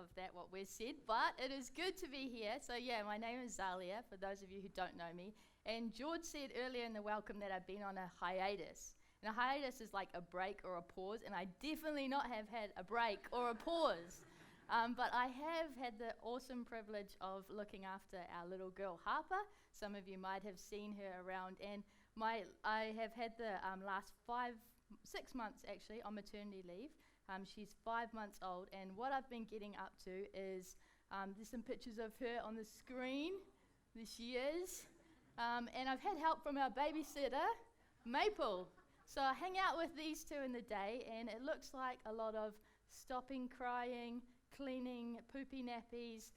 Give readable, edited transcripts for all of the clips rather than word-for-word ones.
of that, what we've said, but it is good to be here. So yeah, my name is Zalia, for those of you who don't know me. And George said earlier in the welcome that I've been on a hiatus. And a hiatus is like a break or a pause, and I definitely not have had a break or a pause. But I have had the awesome privilege of looking after our little girl, Harper. Some of you might have seen her around. And I have had the last 6 months, actually, on maternity leave. She's 5 months old, and what I've been getting up to is, there's some pictures of her on the screen. There she is. And I've had help from our babysitter, Maple. So I hang out with these two in the day, and it looks like a lot of stopping crying, cleaning poopy nappies,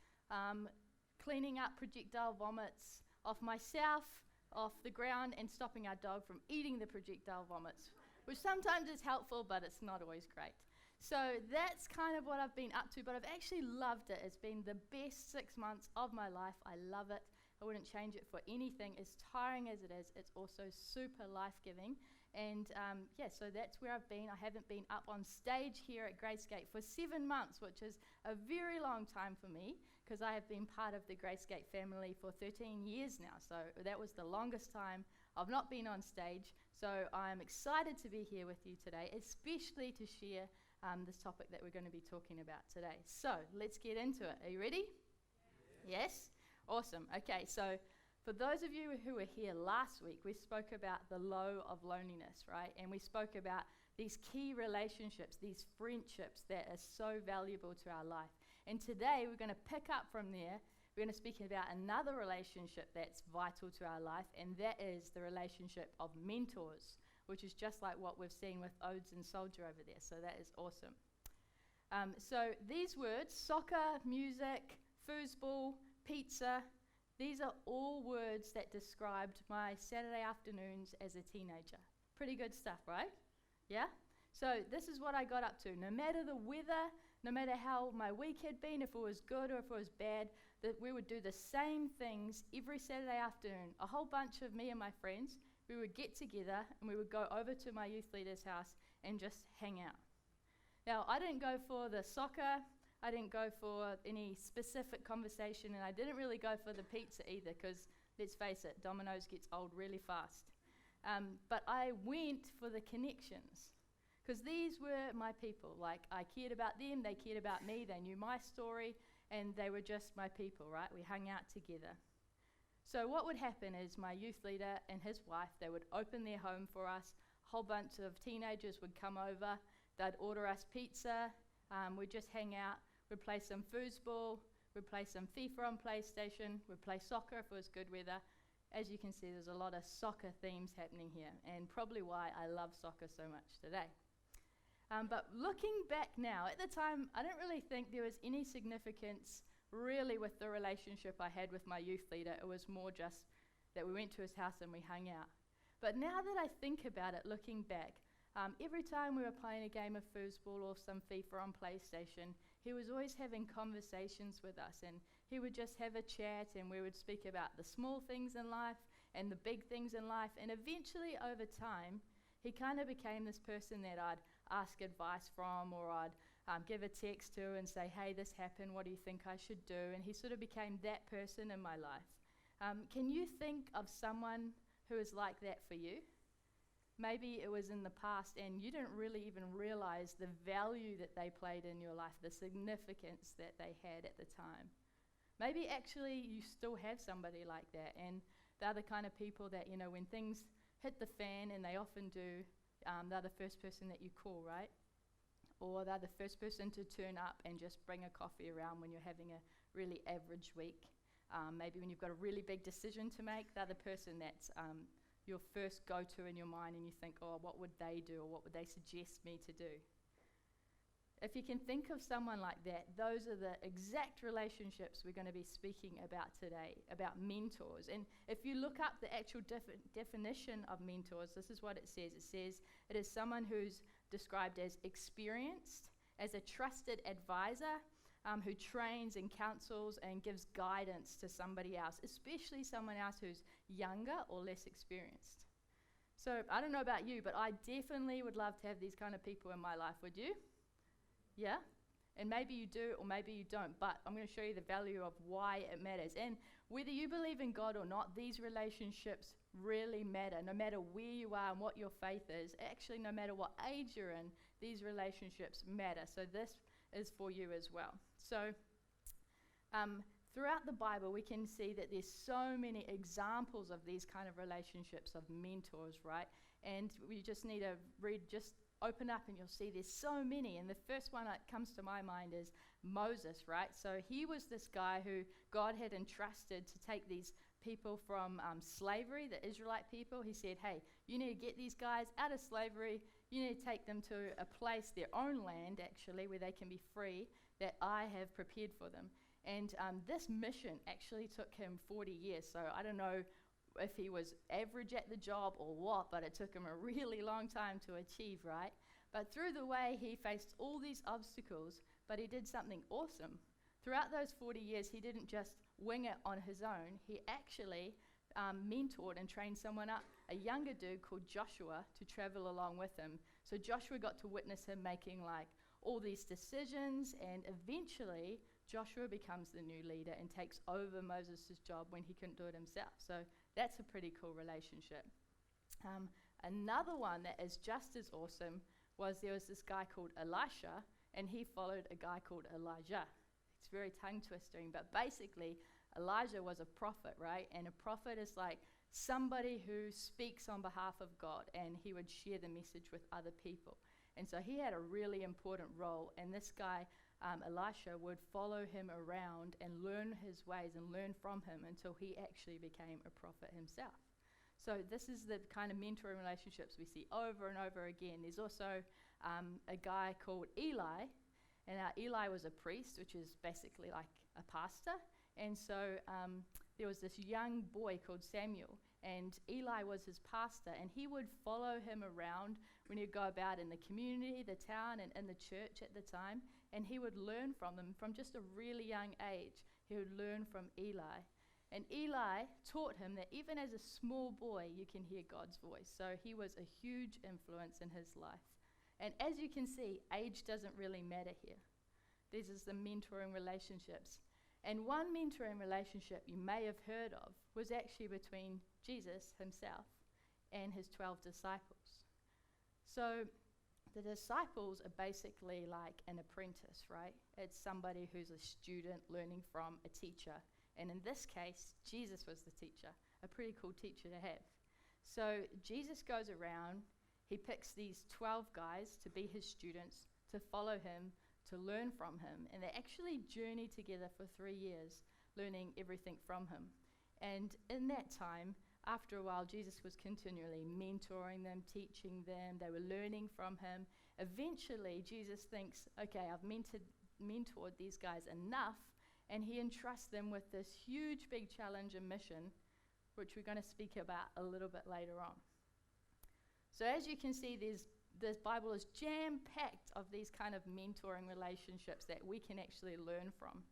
cleaning up projectile vomits off myself, off the ground, and stopping our dog from eating the projectile vomits, which sometimes is helpful, but it's not always great. So that's kind of what I've been up to, but I've actually loved it. It's been the best 6 months of my life. I love it. I wouldn't change it for anything. As tiring as it is, it's also super life-giving. And so that's where I've been. I haven't been up on stage here at Gracegate for 7 months, which is a very long time for me, because I have been part of the Gracegate family for 13 years now. So that was the longest time I've not been on stage. So I'm excited to be here with you today, especially to share this topic that we're going to be talking about today. So let's get into it. Are you ready? Yes? Awesome. Okay, so for those of you who were here last week, we spoke about the low of loneliness, right? And we spoke about these key relationships, these friendships that are so valuable to our life. And today we're going to pick up from there. We're going to speak about another relationship that's vital to our life, and that is the relationship of mentors, which is just like what we've seen with Odes and Soldier over there. So that is awesome. So these words, soccer, music, foosball, pizza, these are all words that described my Saturday afternoons as a teenager. Pretty good stuff, right? Yeah? So this is what I got up to. No matter the weather, no matter how my week had been, if it was good or if it was bad, that we would do the same things every Saturday afternoon. A whole bunch of me and my friends, we would get together and we would go over to my youth leader's house and just hang out. Now, I didn't go for the soccer, I didn't go for any specific conversation, and I didn't really go for the pizza either, because let's face it, Domino's gets old really fast. But I went for the connections, because these were my people. Like, I cared about them, they cared about me, they knew my story, and they were just my people, right? We hung out together. So what would happen is my youth leader and his wife, they would open their home for us. A whole bunch of teenagers would come over. They'd order us pizza. We'd just hang out. We'd play some foosball. We'd play some FIFA on PlayStation. We'd play soccer if it was good weather. As you can see, there's a lot of soccer themes happening here, and probably why I love soccer so much today. But looking back now, at the time, I don't really think there was any significance really with the relationship I had with my youth leader. It was more just that we went to his house and we hung out. But now that I think about it, looking back, every time we were playing a game of foosball or some FIFA on PlayStation, he was always having conversations with us, and he would just have a chat, and we would speak about the small things in life and the big things in life. And eventually, over time, he kind of became this person that I'd ask advice from, or I'd give a text to and say, hey, this happened, what do you think I should do? And he sort of became that person in my life. Can you think of someone who is like that for you? Maybe it was in the past and you didn't really even realize the value that they played in your life, the significance that they had at the time. Maybe actually you still have somebody like that, and they're the kind of people that, you know, when things hit the fan, and they often do, they're the first person that you call, right? Or they're the first person to turn up and just bring a coffee around when you're having a really average week. Maybe when you've got a really big decision to make, they're the person that's your first go-to in your mind, and you think, oh, what would they do, or what would they suggest me to do? If you can think of someone like that, those are the exact relationships we're going to be speaking about today, about mentors. And if you look up the actual definition of mentors, this is what it says. It says it is someone who's described as experienced, as a trusted advisor, who trains and counsels and gives guidance to somebody else, especially someone else who's younger or less experienced. So I don't know about you, but I definitely would love to have these kind of people in my life. Would you? Yeah? And maybe you do or maybe you don't, but I'm going to show you the value of why it matters. And whether you believe in God or not, these relationships really matter. No matter where you are and what your faith is, actually no matter what age you're in, these relationships matter. So this is for you as well. So throughout the Bible, we can see that there's so many examples of these kind of relationships, of mentors, right? And we just need to open up and you'll see there's so many. And the first one that comes to my mind is Moses, right? So he was this guy who God had entrusted to take these people from slavery, the Israelite people. He said, hey, you need to get these guys out of slavery. You need to take them to a place, their own land actually, where they can be free, that I have prepared for them. And this mission actually took him 40 years. So I don't know if he was average at the job or what, but it took him a really long time to achieve, right? But through the way, he faced all these obstacles, but he did something awesome. Throughout those 40 years, he didn't just wing it on his own. He actually mentored and trained someone up, a younger dude called Joshua, to travel along with him. So Joshua got to witness him making like all these decisions, and eventually Joshua becomes the new leader and takes over Moses' job when he couldn't do it himself. So that's a pretty cool relationship. Another one that is just as awesome was there was this guy called Elisha, and he followed a guy called Elijah. It's very tongue-twisting, but basically Elijah was a prophet, right? And a prophet is like somebody who speaks on behalf of God, and he would share the message with other people. And so he had a really important role, and this guy, Elisha, would follow him around and learn his ways and learn from him until he actually became a prophet himself. So this is the kind of mentoring relationships we see over and over again. There's also a guy called Eli, and Eli was a priest, which is basically like a pastor. And so there was this young boy called Samuel, and Eli was his pastor, and he would follow him around when he'd go about in the community, the town, and in the church at the time, and he would learn from them from just a really young age. He would learn from Eli. And Eli taught him that even as a small boy, you can hear God's voice. So he was a huge influence in his life. And as you can see, age doesn't really matter here. This is the mentoring relationships. And one mentoring relationship you may have heard of was actually between Jesus himself and his 12 disciples. So the disciples are basically like an apprentice, right? It's somebody who's a student learning from a teacher. And in this case, Jesus was the teacher, a pretty cool teacher to have. So Jesus goes around, he picks these 12 guys to be his students, to follow him, to learn from him. And they actually journey together for 3 years, learning everything from him. And in that time, after a while, Jesus was continually mentoring them, teaching them. They were learning from him. Eventually, Jesus thinks, okay, I've mentored these guys enough, and he entrusts them with this huge, big challenge and mission, which we're going to speak about a little bit later on. So as you can see, the Bible is jam-packed of these kind of mentoring relationships that we can actually learn from.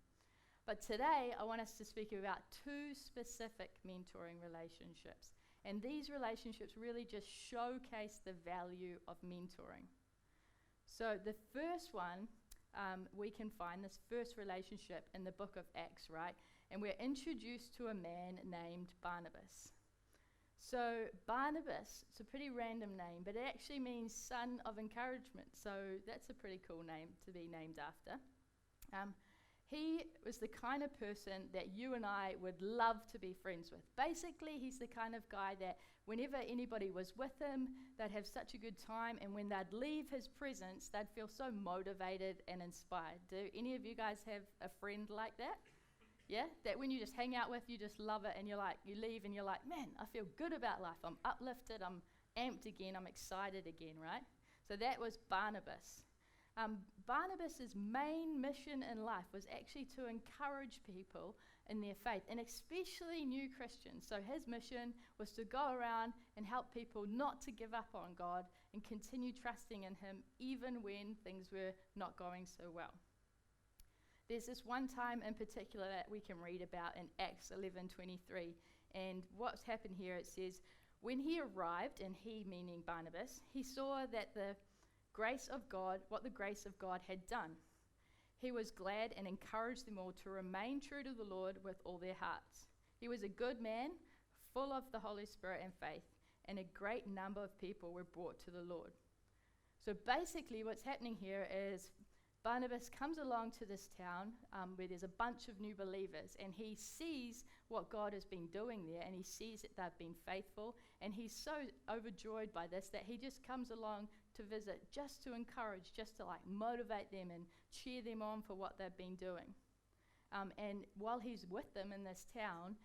But today, I want us to speak about 2 specific mentoring relationships. And these relationships really just showcase the value of mentoring. So the first one, we can find this first relationship in the book of Acts, right? And we're introduced to a man named Barnabas. So Barnabas, it's a pretty random name, but it actually means son of encouragement. So that's a pretty cool name to be named after. He was the kind of person that you and I would love to be friends with. Basically, he's the kind of guy that whenever anybody was with him, they'd have such a good time, and when they'd leave his presence, they'd feel so motivated and inspired. Do any of you guys have a friend like that? Yeah? That when you just hang out with, you just love it, and you leave and you're like, man, I feel good about life. I'm uplifted, I'm amped again, I'm excited again, right? So that was Barnabas. Barnabas' main mission in life was actually to encourage people in their faith, and especially new Christians. So his mission was to go around and help people not to give up on God and continue trusting in him even when things were not going so well. There's this one time in particular that we can read about in Acts 11:23, and what's happened here, it says, when he arrived, and he meaning Barnabas, he saw that the grace of God, what the grace of God had done. he was glad and encouraged them all to remain true to the Lord with all their hearts. He was a good man, full of the Holy Spirit and faith, and a great number of people were brought to the Lord. So basically what's happening here is Barnabas comes along to this town where there's a bunch of new believers, and he sees what God has been doing there, and he sees that they've been faithful, and he's so overjoyed by this that he just comes along to visit, just to encourage, just to motivate them and cheer them on for what they've been doing. And while he's with them in this town,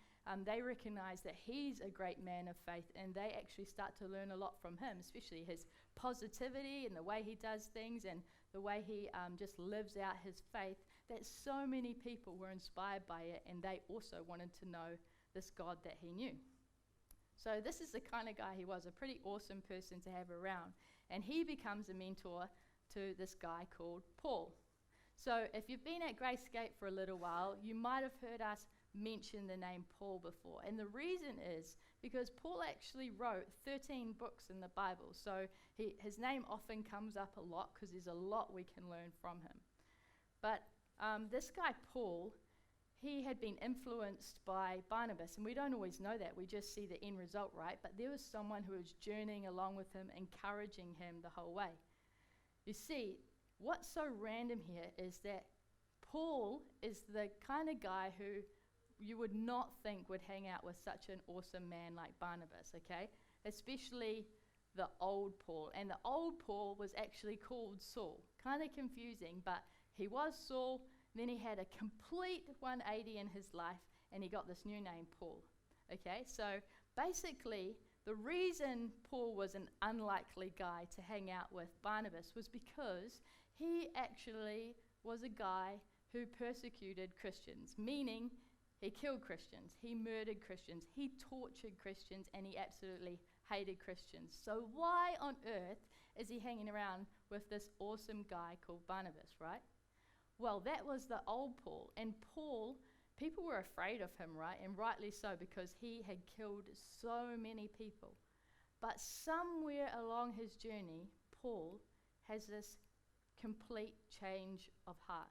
they recognize that he's a great man of faith, and they actually start to learn a lot from him, especially his positivity and the way he does things and the way he just lives out his faith, that so many people were inspired by it, and they also wanted to know this God that he knew. So this is the kind of guy he was, a pretty awesome person to have around. And he becomes a mentor to this guy called Paul. So if you've been at Gracegate for a little while, you might have heard us mention the name Paul before. And the reason is because Paul actually wrote 13 books in the Bible. So his name often comes up a lot because there's a lot we can learn from him. But this guy Paul, he had been influenced by Barnabas, and we don't always know that. We just see the end result, right? But there was someone who was journeying along with him, encouraging him the whole way. You see, what's so random here is that Paul is the kind of guy who you would not think would hang out with such an awesome man like Barnabas, okay? Especially the old Paul. And the old Paul was actually called Saul. Kind of confusing, but he was Saul. Then he had a complete 180 in his life, and he got this new name, Paul. Okay, so basically, the reason Paul was an unlikely guy to hang out with Barnabas was because he actually was a guy who persecuted Christians, meaning he killed Christians, he murdered Christians, he tortured Christians, and he absolutely hated Christians. So why on earth is he hanging around with this awesome guy called Barnabas, right? Well, that was the old Paul. And Paul, people were afraid of him, right? And rightly so, because he had killed so many people. But somewhere along his journey, Paul has this complete change of heart.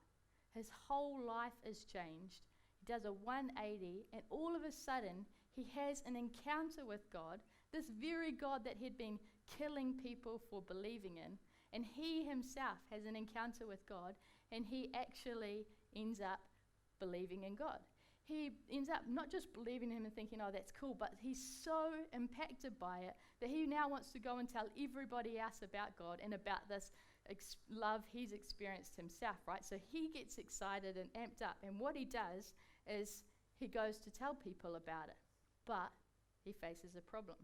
His whole life is changed. He does a 180, and all of a sudden, he has an encounter with God, this very God that he'd been killing people for believing in. And he himself has an encounter with God, and he actually ends up believing in God. He ends up not just believing in him and thinking, oh, that's cool, but he's so impacted by it that he now wants to go and tell everybody else about God and about this love he's experienced himself, right? So he gets excited and amped up, and what he does is he goes to tell people about it, but he faces a problem.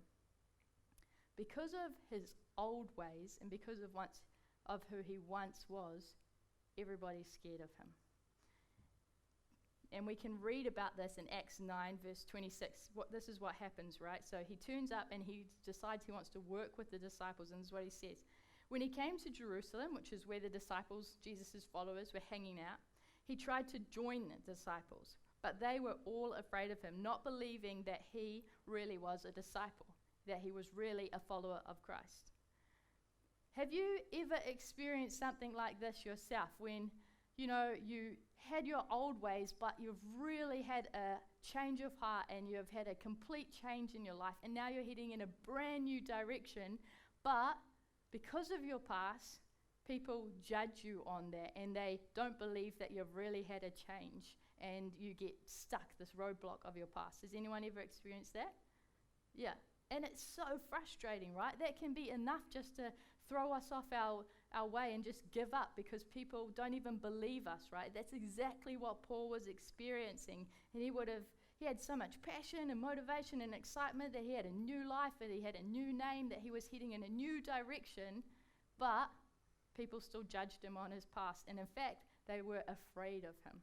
Because of his old ways and because of who he once was, everybody's scared of him. And we can read about this in Acts 9, verse 26. This is what happens, right? So he turns up and he decides he wants to work with the disciples, and this is what he says. When he came to Jerusalem, which is where the disciples, Jesus' followers, were hanging out, he tried to join the disciples, but they were all afraid of him, not believing that he really was a disciple, that he was really a follower of Christ. Have you ever experienced something like this yourself when, you had your old ways, but you've really had a change of heart and you've had a complete change in your life, and now you're heading in a brand new direction, but because of your past, people judge you on that and they don't believe that you've really had a change, and you get stuck, this roadblock of your past. Has anyone ever experienced that? Yeah. And it's so frustrating, right? That can be enough just to throw us off our way and just give up because people don't even believe us, right? That's exactly what Paul was experiencing. And he had so much passion and motivation and excitement that he had a new life, that he had a new name, that he was heading in a new direction, but people still judged him on his past. And in fact, they were afraid of him.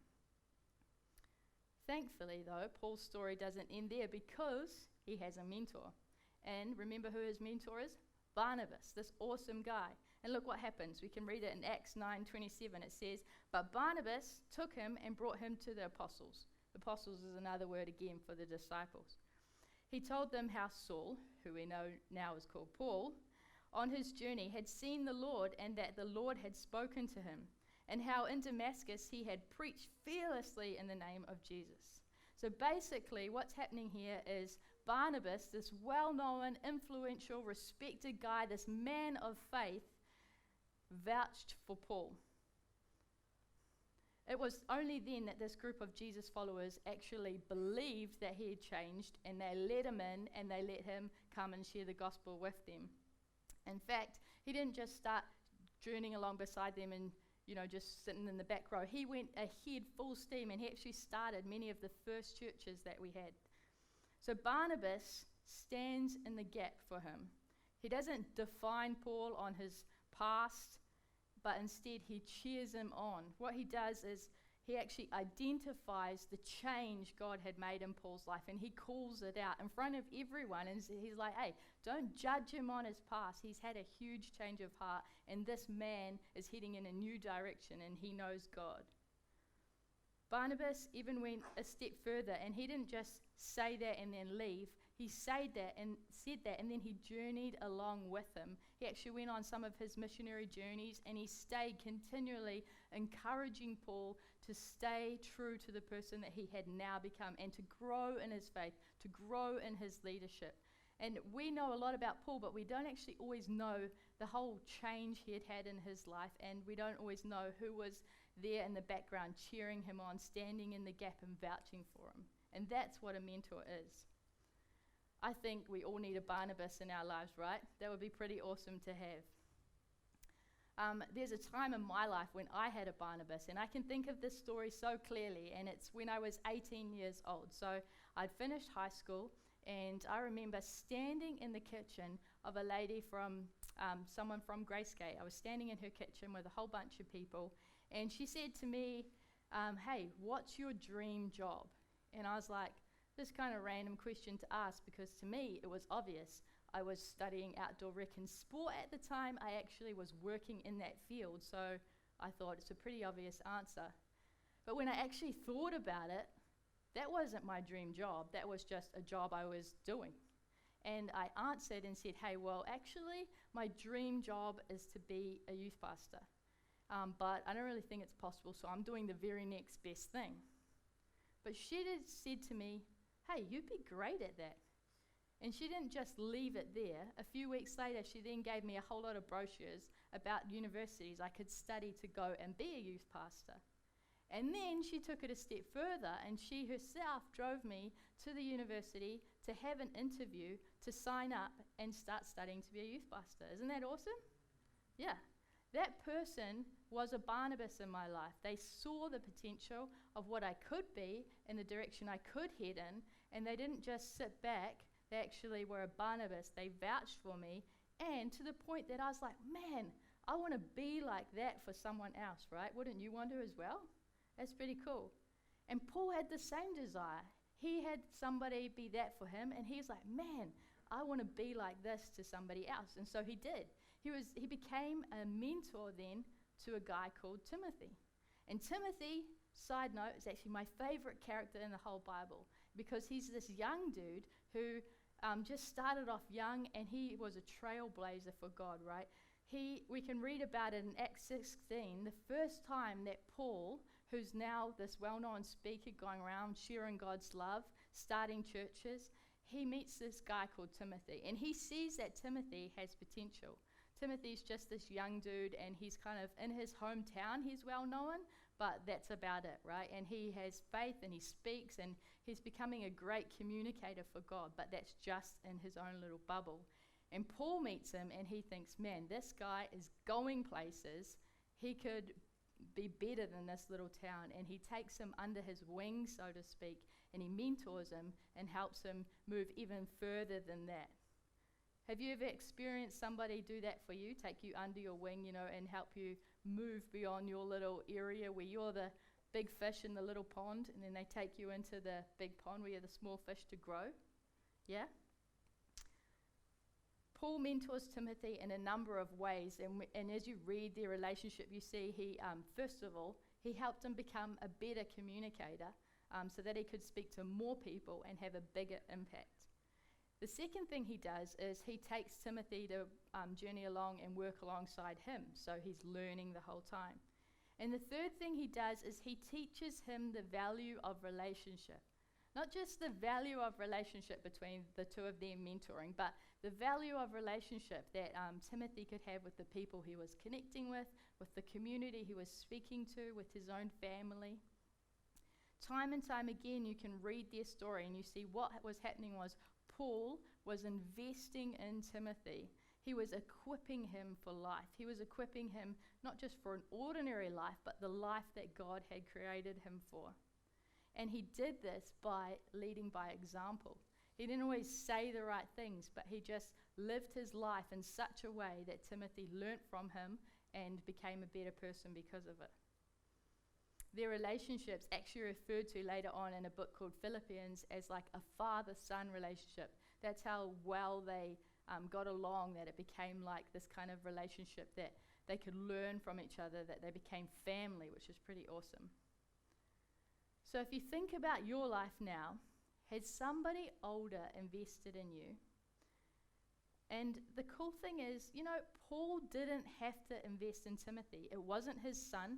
Thankfully, though, Paul's story doesn't end there because he has a mentor. And remember who his mentor is? Barnabas, this awesome guy. And look what happens. We can read it in Acts 9:27. It says, but Barnabas took him and brought him to the apostles. The apostles is another word again for the disciples. He told them how Saul, who we know now is called Paul, on his journey had seen the Lord, and that the Lord had spoken to him. and how in Damascus he had preached fearlessly in the name of Jesus. So basically what's happening here is Barnabas, this well-known, influential, respected guy, this man of faith, vouched for Paul. It was only then that this group of Jesus followers actually believed that he had changed, and they let him in and they let him come and share the gospel with them. In fact, he didn't just start journeying along beside them and just sitting in the back row. He went ahead full steam, and he actually started many of the first churches that we had. So Barnabas stands in the gap for him. He doesn't define Paul on his past, but instead he cheers him on. What he does is he actually identifies the change God had made in Paul's life, and he calls it out in front of everyone, and he's like, hey, don't judge him on his past. He's had a huge change of heart, and this man is heading in a new direction, and he knows God. Barnabas even went a step further, and he didn't just say that and then leave. He said that, and then he journeyed along with him. He actually went on some of his missionary journeys, and he stayed continually encouraging Paul to stay true to the person that he had now become, and to grow in his faith, to grow in his leadership. And we know a lot about Paul, but we don't actually always know the whole change he had had in his life, and we don't always know who was there in the background cheering him on, standing in the gap and vouching for him. And that's what a mentor is. I think we all need a Barnabas in our lives, right? That would be pretty awesome to have. There's a time in my life when I had a Barnabas, and I can think of this story so clearly, and it's when I was 18 years old. So I'd finished high school, and I remember standing in the kitchen of a lady from, someone from Gracegate. I was standing in her kitchen with a whole bunch of people, and she said to me, hey, what's your dream job? And I was like, this kind of random question to ask, because to me it was obvious. I was studying outdoor rec and sport at the time. I actually was working in that field, so I thought it's a pretty obvious answer. But when I actually thought about it, that wasn't my dream job. That was just a job I was doing. And I answered and said, hey, well, actually, my dream job is to be a youth pastor. But I don't really think it's possible, so I'm doing the very next best thing. But she said to me, hey, you'd be great at that. And she didn't just leave it there. A few weeks later, she then gave me a whole lot of brochures about universities I could study to go and be a youth pastor. And then she took it a step further, and she herself drove me to the university to have an interview, to sign up and start studying to be a youth pastor. Isn't that awesome? Yeah. That person was a Barnabas in my life. They saw the potential of what I could be and the direction I could head in, and they didn't just sit back. They actually were a Barnabas. They vouched for me, and to the point that I was like, man, I want to be like that for someone else, right? Wouldn't you want to as well? That's pretty cool. And Paul had the same desire. He had somebody be that for him, and he's like, man, I want to be like this to somebody else. And so he did. He became a mentor then to a guy called Timothy. And Timothy, side note, is actually my favorite character in the whole Bible, because he's this young dude who just started off young, and he was a trailblazer for God, right? We can read about it in Acts 16, the first time that Paul, who's now this well-known speaker going around sharing God's love, starting churches, he meets this guy called Timothy, and he sees that Timothy has potential. Timothy's just this young dude, and he's kind of in his hometown, he's well known, but that's about it, right? And he has faith, and he speaks, and he's becoming a great communicator for God, but that's just in his own little bubble. And Paul meets him, and he thinks, man, this guy is going places. He could be better than this little town. And he takes him under his wing, so to speak, and he mentors him and helps him move even further than that. Have you ever experienced somebody do that for you, take you under your wing, and help you move beyond your little area where you're the big fish in the little pond, and then they take you into the big pond where you're the small fish to grow? Yeah? Paul mentors Timothy in a number of ways, and as you read their relationship, you see he, first of all, he helped him become a better communicator so that he could speak to more people and have a bigger impact. The second thing he does is he takes Timothy to journey along and work alongside him, so he's learning the whole time. And the third thing he does is he teaches him the value of relationship. Not just the value of relationship between the two of them mentoring, but the value of relationship that Timothy could have with the people he was connecting with the community he was speaking to, with his own family. Time and time again, you can read their story and you see what was happening was Paul was investing in Timothy. He was equipping him for life. He was equipping him not just for an ordinary life, but the life that God had created him for. And he did this by leading by example. He didn't always say the right things, but he just lived his life in such a way that Timothy learnt from him and became a better person because of it. Their relationships actually referred to later on in a book called Philippians as like a father-son relationship. That's how well they got along, that it became like this kind of relationship that they could learn from each other, that they became family, which is pretty awesome. So if you think about your life now, has somebody older invested in you? And the cool thing is, Paul didn't have to invest in Timothy. It wasn't his son.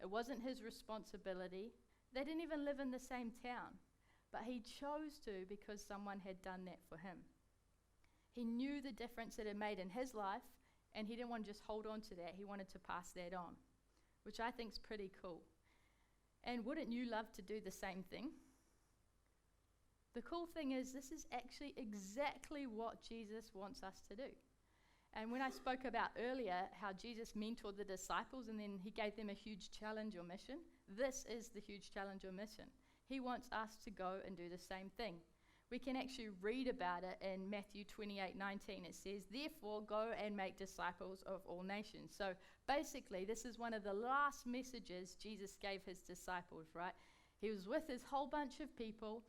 It wasn't his responsibility. They didn't even live in the same town. But he chose to because someone had done that for him. He knew the difference it had made in his life, and he didn't want to just hold on to that. He wanted to pass that on, which I think is pretty cool. And wouldn't you love to do the same thing? The cool thing is, this is actually exactly what Jesus wants us to do. And when I spoke about earlier how Jesus mentored the disciples and then he gave them a huge challenge or mission, this is the huge challenge or mission. He wants us to go and do the same thing. We can actually read about it in Matthew 28:19. It says, "Therefore go and make disciples of all nations." So basically, this is one of the last messages Jesus gave his disciples, right? He was with his whole bunch of people,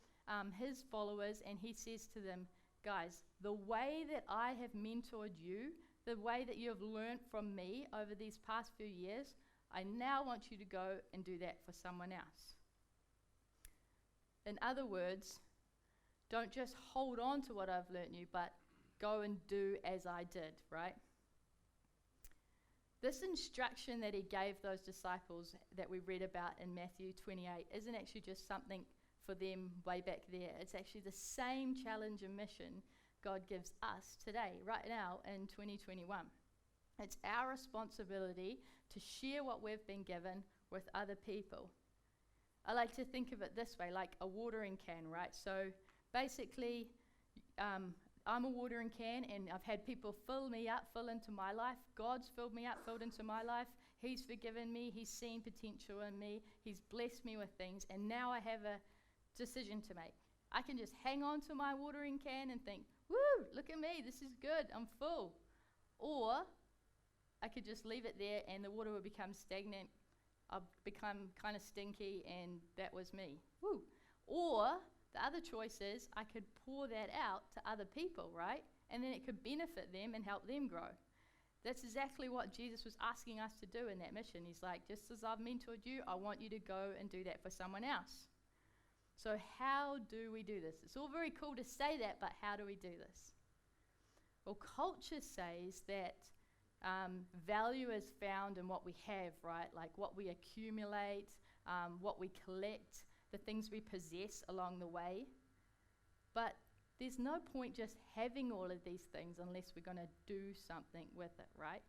his followers, and he says to them, guys, the way that I have mentored you, the way that you have learned from me over these past few years, I now want you to go and do that for someone else. In other words, don't just hold on to what I've learnt you, but go and do as I did, right? This instruction that he gave those disciples that we read about in Matthew 28 isn't actually just something for them way back there. It's actually the same challenge and mission God gives us today, right now in 2021. It's our responsibility to share what we've been given with other people. I like to think of it this way, like a watering can, right? So basically, I'm a watering can, and I've had people fill into my life. God's filled me up, filled into my life. He's forgiven me. He's seen potential in me. He's blessed me with things, and now I have a decision to make. I can just hang on to my watering can and think, woo, look at me, this is good, I'm full. Or I could just leave it there and the water will become stagnant. I'll become kind of stinky, and that was me. Woo. Or the other choice is I could pour that out to other people, right? And then it could benefit them and help them grow. That's exactly what Jesus was asking us to do in that mission. He's like, just as I've mentored you, I want you to go and do that for someone else. So how do we do this? It's all very cool to say that, but how do we do this? Well, culture says that value is found in what we have, right? Like what we accumulate, what we collect, the things we possess along the way. But there's no point just having all of these things unless we're going to do something with it, right?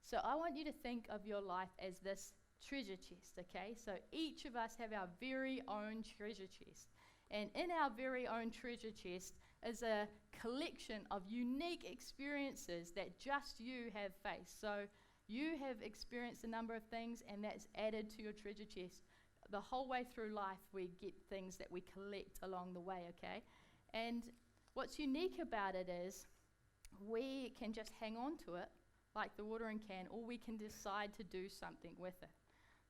So I want you to think of your life as this treasure chest, okay? So each of us have our very own treasure chest. And in our very own treasure chest is a collection of unique experiences that just you have faced. So you have experienced a number of things, and that's added to your treasure chest. The whole way through life, we get things that we collect along the way, okay? And what's unique about it is we can just hang on to it like the watering can, or we can decide to do something with it.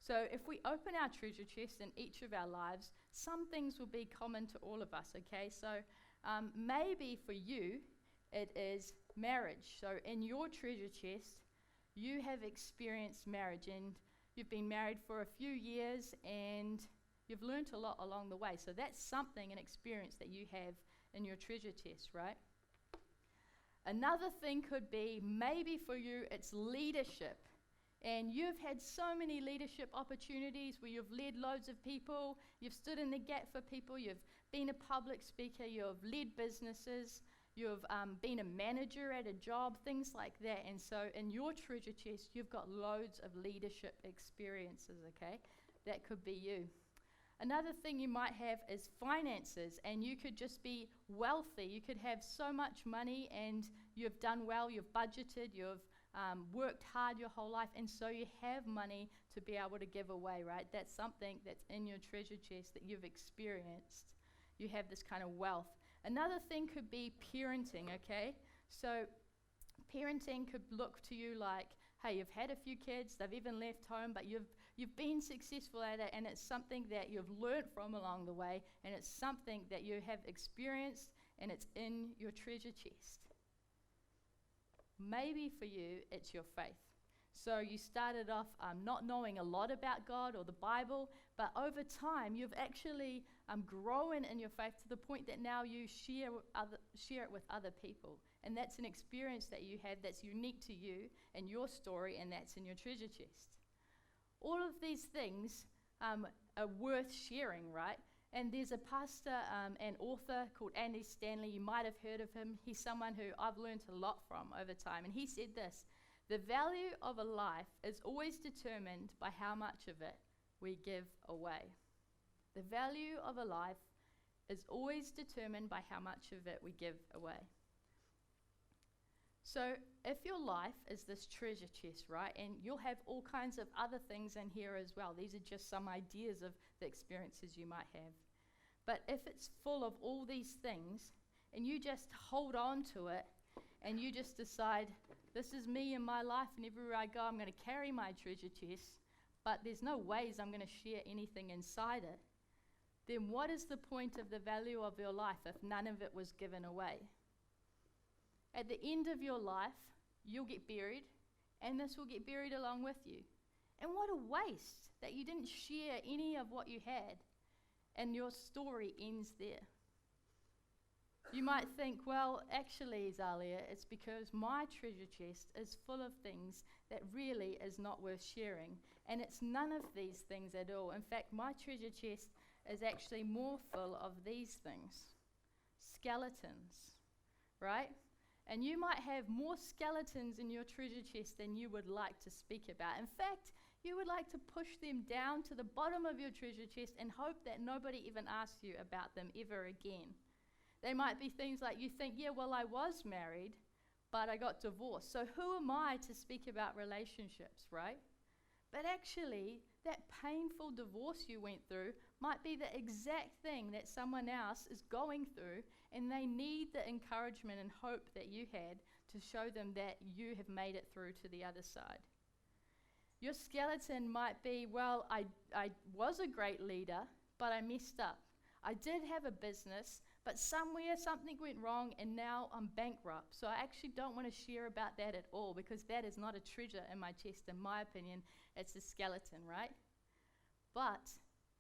So if we open our treasure chest in each of our lives, some things will be common to all of us, okay? So maybe for you, it is marriage. So in your treasure chest, you have experienced marriage, and you've been married for a few years, and you've learnt a lot along the way. So that's something, an experience that you have in your treasure chest, right? Another thing could be, maybe for you, it's leadership. And you've had so many leadership opportunities where you've led loads of people, you've stood in the gap for people, you've been a public speaker, you've led businesses, you've been a manager at a job, things like that. And so in your treasure chest, you've got loads of leadership experiences, okay? That could be you. Another thing you might have is finances, and you could just be wealthy. You could have so much money and you've done well, you've budgeted, you've worked hard your whole life, and so you have money to be able to give away, right? That's something that's in your treasure chest that you've experienced. You have this kind of wealth. Another thing could be parenting, okay? So parenting could look to you like, hey, you've had a few kids, they've even left home, but you've been successful at it, and it's something that you've learned from along the way, and it's something that you have experienced, and it's in your treasure chest. Maybe for you, it's your faith. So you started off not knowing a lot about God or the Bible, but over time, you've actually grown in your faith to the point that now you share it with other people. And that's an experience that you have that's unique to you and your story, and that's in your treasure chest. All of these things are worth sharing, right? And there's a pastor and author called Andy Stanley. You might have heard of him. He's someone who I've learned a lot from over time. And he said this: the value of a life is always determined by how much of it we give away. The value of a life is always determined by how much of it we give away. So if your life is this treasure chest, right, and you'll have all kinds of other things in here as well. These are just some ideas of the experiences you might have. But if it's full of all these things and you just hold on to it and you just decide, this is me and my life, and everywhere I go I'm going to carry my treasure chest, but there's no ways I'm going to share anything inside it, then what is the point of the value of your life if none of it was given away? At the end of your life, you'll get buried, and this will get buried along with you. And what a waste that you didn't share any of what you had, and your story ends there. You might think, well, actually, Zalia, it's because my treasure chest is full of things that really is not worth sharing. And it's none of these things at all. In fact, my treasure chest is actually more full of these things. Skeletons, right? And you might have more skeletons in your treasure chest than you would like to speak about. In fact, you would like to push them down to the bottom of your treasure chest and hope that nobody even asks you about them ever again. They might be things like you think, yeah, well, I was married, but I got divorced. So who am I to speak about relationships, right? But actually, that painful divorce you went through might be the exact thing that someone else is going through, and they need the encouragement and hope that you had to show them that you have made it through to the other side. Your skeleton might be, well, I was a great leader, but I messed up. I did have a business, but somewhere something went wrong and now I'm bankrupt. So I actually don't want to share about that at all, because that is not a treasure in my chest. In my opinion, it's a skeleton, right? But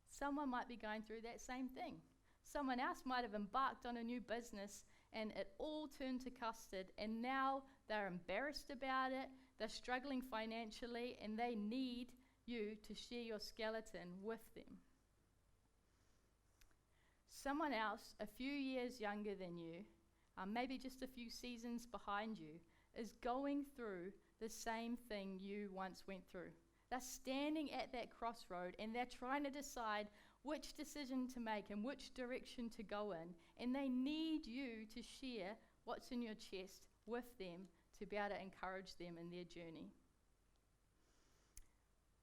someone might be going through that same thing. Someone else might have embarked on a new business and it all turned to custard, and now they're embarrassed about it, they're struggling financially, and they need you to share your skeleton with them. Someone else, a few years younger than you, maybe just a few seasons behind you, is going through the same thing you once went through. They're standing at that crossroad and they're trying to decide which decision to make and which direction to go in, and they need you to share what's in your chest with them to be able to encourage them in their journey.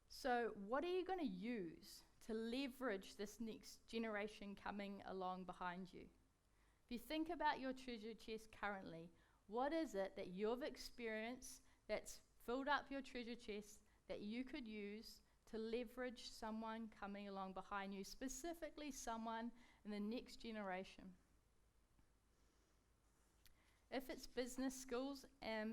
So what are you going to use to leverage this next generation coming along behind you? If you think about your treasure chest currently, what is it that you've experienced that's filled up your treasure chest that you could use to leverage someone coming along behind you, specifically someone in the next generation? If it's business skills,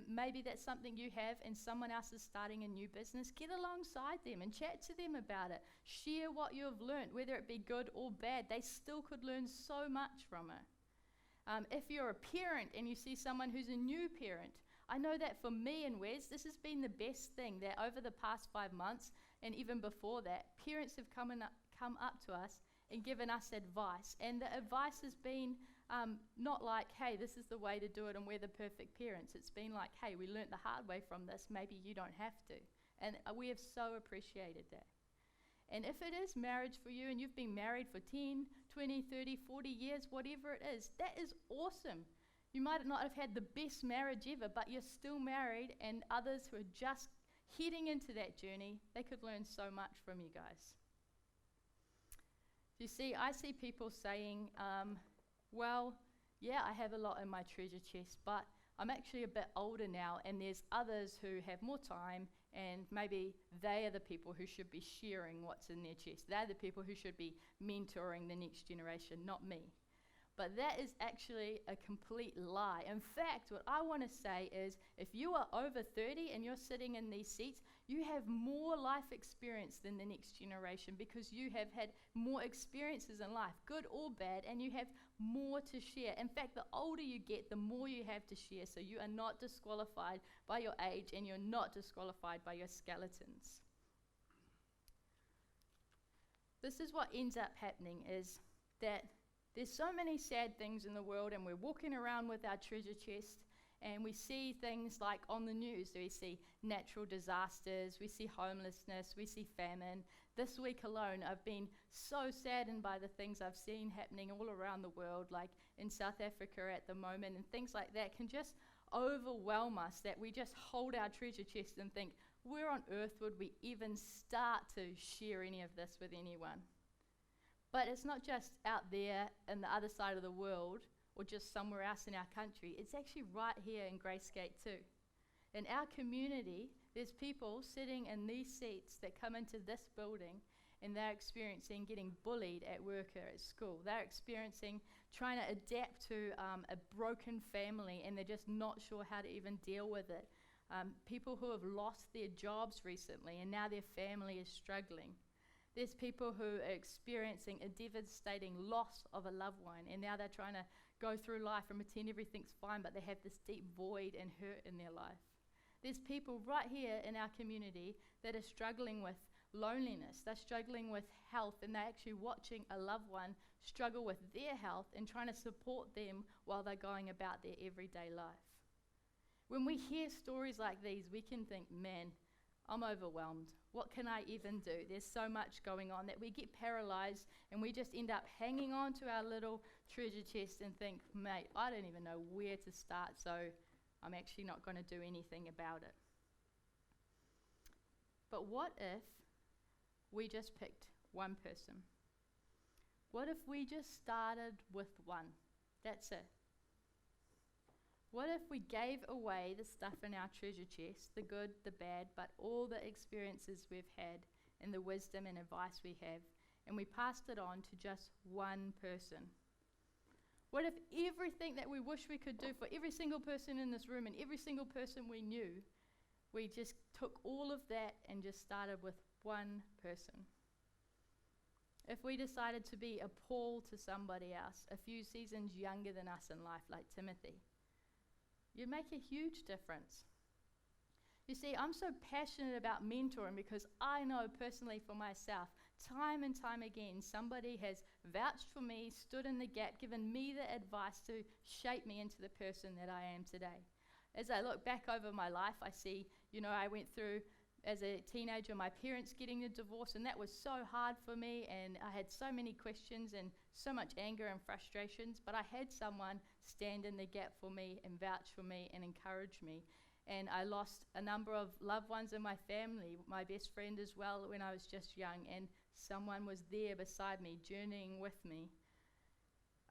maybe that's something you have and someone else is starting a new business, get alongside them and chat to them about it. Share what you've learned, whether it be good or bad. They still could learn so much from it. If you're a parent and you see someone who's a new parent, I know that for me and Wes, this has been the best thing, that over the past 5 months, and even before that, parents have come up to us and given us advice. And the advice has been not like, hey, this is the way to do it and we're the perfect parents. It's been like, hey, we learnt the hard way from this, maybe you don't have to. And we have so appreciated that. And if it is marriage for you and you've been married for 10, 20, 30, 40 years, whatever it is, that is awesome. You might not have had the best marriage ever, but you're still married, and others who are just heading into that journey, they could learn so much from you guys. You see, I see people saying, well, yeah, I have a lot in my treasure chest, but I'm actually a bit older now, and there's others who have more time, and maybe they are the people who should be sharing what's in their chest. They're the people who should be mentoring the next generation, not me. But that is actually a complete lie. In fact, what I want to say is, if you are over 30 and you're sitting in these seats, you have more life experience than the next generation, because you have had more experiences in life, good or bad, and you have more to share. In fact, the older you get, the more you have to share, so you are not disqualified by your age, and you're not disqualified by your skeletons. This is what ends up happening, is that there's so many sad things in the world, and we're walking around with our treasure chest, and we see things like on the news. We see natural disasters, we see homelessness, we see famine. This week alone, I've been so saddened by the things I've seen happening all around the world, like in South Africa at the moment, and things like that can just overwhelm us, that we just hold our treasure chest and think, where on earth would we even start to share any of this with anyone? But it's not just out there in the other side of the world or just somewhere else in our country. It's actually right here in Gracegate too. In our community, there's people sitting in these seats that come into this building, and they're experiencing getting bullied at work or at school. They're experiencing trying to adapt to a broken family, and they're just not sure how to even deal with it. People who have lost their jobs recently, and now their family is struggling. There's people who are experiencing a devastating loss of a loved one, and now they're trying to go through life and pretend everything's fine, but they have this deep void and hurt in their life. There's people right here in our community that are struggling with loneliness. They're struggling with health, and they're actually watching a loved one struggle with their health and trying to support them while they're going about their everyday life. When we hear stories like these, we can think, man, I'm overwhelmed. What can I even do? There's so much going on that we get paralyzed, and we just end up hanging on to our little treasure chest and think, mate, I don't even know where to start, so I'm actually not going to do anything about it. But what if we just picked one person? What if we just started with one? That's it. What if we gave away the stuff in our treasure chest, the good, the bad, but all the experiences we've had and the wisdom and advice we have, and we passed it on to just one person? What if everything that we wish we could do for every single person in this room and every single person we knew, we just took all of that and just started with one person? If we decided to be a Paul to somebody else, a few seasons younger than us in life, like Timothy, you'd make a huge difference. You see, I'm so passionate about mentoring because I know personally for myself, time and time again, somebody has vouched for me, stood in the gap, given me the advice to shape me into the person that I am today. As I look back over my life, I see, I went through, as a teenager, my parents getting a divorce, and that was so hard for me, and I had so many questions and so much anger and frustrations, but I had someone stand in the gap for me and vouch for me and encourage me. And I lost a number of loved ones in my family, my best friend as well, when I was just young, and someone was there beside me, journeying with me.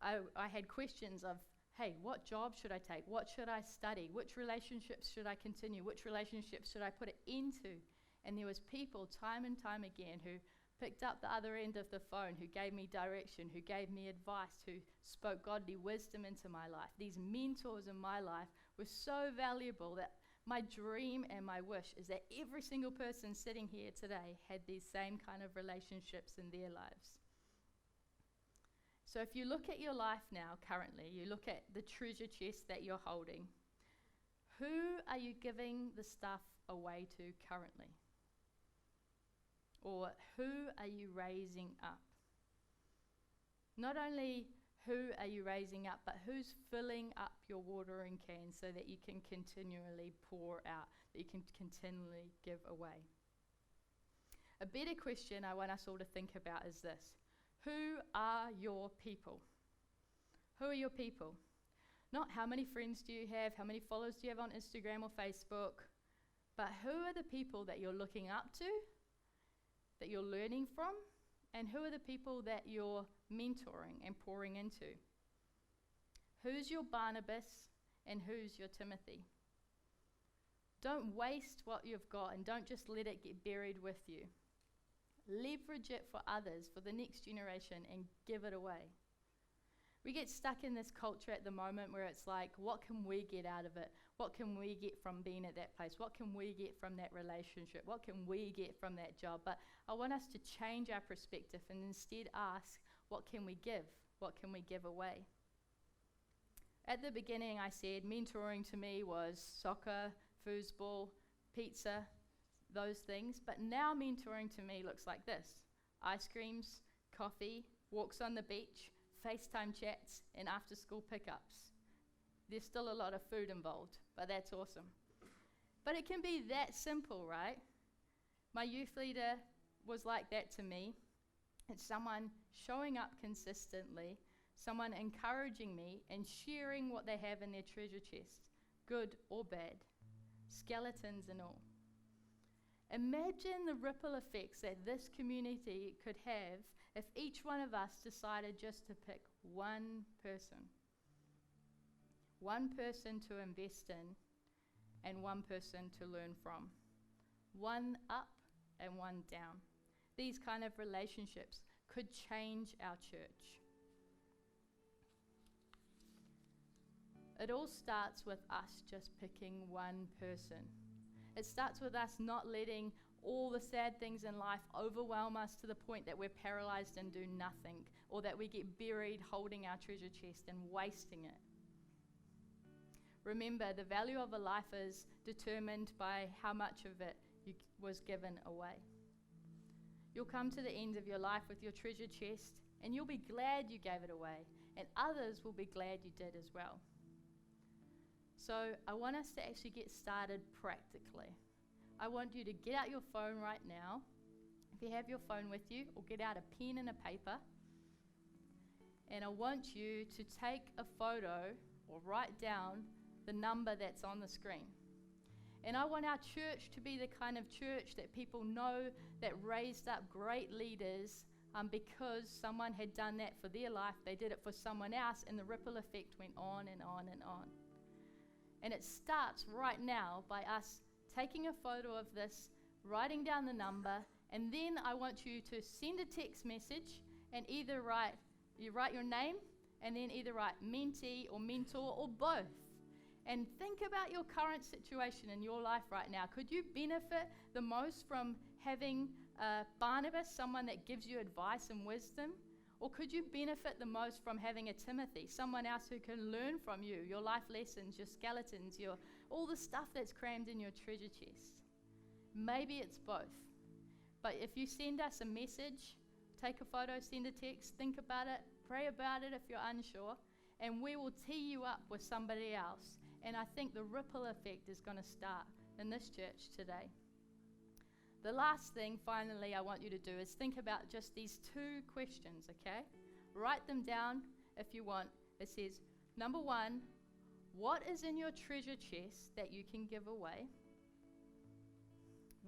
I had questions of, hey, what job should I take? What should I study? Which relationships should I continue? Which relationships should I put it into? And there was people time and time again who picked up the other end of the phone, who gave me direction, who gave me advice, who spoke godly wisdom into my life. These mentors in my life were so valuable that my dream and my wish is that every single person sitting here today had these same kind of relationships in their lives. So if you look at your life now, currently, you look at the treasure chest that you're holding, Who are you giving the stuff away to currently? Or who are you raising up? Not only who are you raising up, but who's filling up your watering can so that you can continually pour out, that you can continually give away. A better question I want us all to think about is this. Who are your people? Who are your people? Not how many friends do you have, how many followers do you have on Instagram or Facebook, but who are the people that you're looking up to, that you're learning from, and who are the people that you're mentoring and pouring into? Who's your Barnabas and who's your Timothy? Don't waste what you've got and don't just let it get buried with you. Leverage it for others, for the next generation, and give it away. We get stuck in this culture at the moment where it's like, what can we get out of it? What can we get from being at that place? What can we get from that relationship? What can we get from that job? But I want us to change our perspective and instead ask, what can we give? What can we give away? At the beginning, I said mentoring to me was soccer, foosball, pizza, those things. But now mentoring to me looks like this: ice creams, coffee, walks on the beach, FaceTime chats, and after-school pickups. There's still a lot of food involved, but that's awesome. But it can be that simple, right? My youth leader was like that to me. It's someone showing up consistently, someone encouraging me and sharing what they have in their treasure chest, good or bad, skeletons and all. Imagine the ripple effects that this community could have if each one of us decided just to pick one person to invest in and one person to learn from, one up and one down. These kind of relationships could change our church. It all starts with us just picking one person. It starts with us not letting all the sad things in life overwhelm us to the point that we're paralyzed and do nothing, or that we get buried holding our treasure chest and wasting it. Remember, the value of a life is determined by how much of it was given away. You'll come to the end of your life with your treasure chest, and you'll be glad you gave it away, and others will be glad you did as well. So I want us to actually get started practically. I want you to get out your phone right now, if you have your phone with you, or get out a pen and a paper. And I want you to take a photo or write down the number that's on the screen. And I want our church to be the kind of church that people know that raised up great leaders because someone had done that for their life, they did it for someone else, and the ripple effect went on and on and on. And it starts right now by us taking a photo of this, writing down the number, and then I want you to send a text message and either write your name and then either write mentee or mentor or both. And think about your current situation in your life right now. Could you benefit the most from having Barnabas, someone that gives you advice and wisdom? Or could you benefit the most from having a Timothy, someone else who can learn from you, your life lessons, your skeletons, all the stuff that's crammed in your treasure chest? Maybe it's both. But if you send us a message, take a photo, send a text, think about it, pray about it if you're unsure, and we will tee you up with somebody else. And I think the ripple effect is going to start in this church today. The last thing, finally, I want you to do is think about just these two questions, okay? Write them down if you want. It says, number one, what is in your treasure chest that you can give away?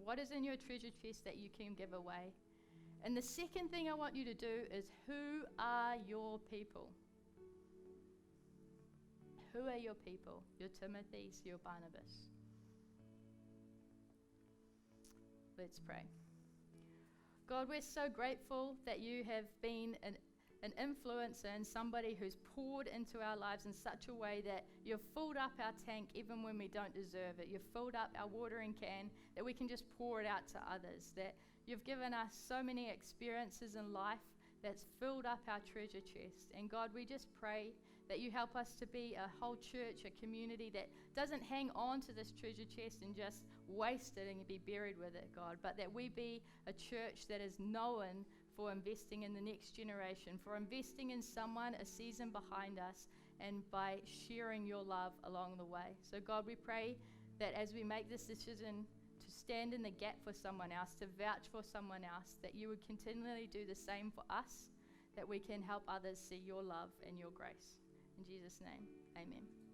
What is in your treasure chest that you can give away? And the second thing I want you to do is, who are your people? Who are your people? Your Timothys, your Barnabas. Let's pray. God, we're so grateful that you have been an influencer and somebody who's poured into our lives in such a way that you've filled up our tank even when we don't deserve it. You've filled up our watering can that we can just pour it out to others. That you've given us so many experiences in life that's filled up our treasure chest. And God, we just pray that you help us to be a whole church, a community that doesn't hang on to this treasure chest and just waste it and be buried with it, God, but that we be a church that is known for investing in the next generation, for investing in someone a season behind us, and by sharing your love along the way. So God, we pray that as we make this decision to stand in the gap for someone else, to vouch for someone else, that you would continually do the same for us, that we can help others see your love and your grace. In Jesus' name, amen.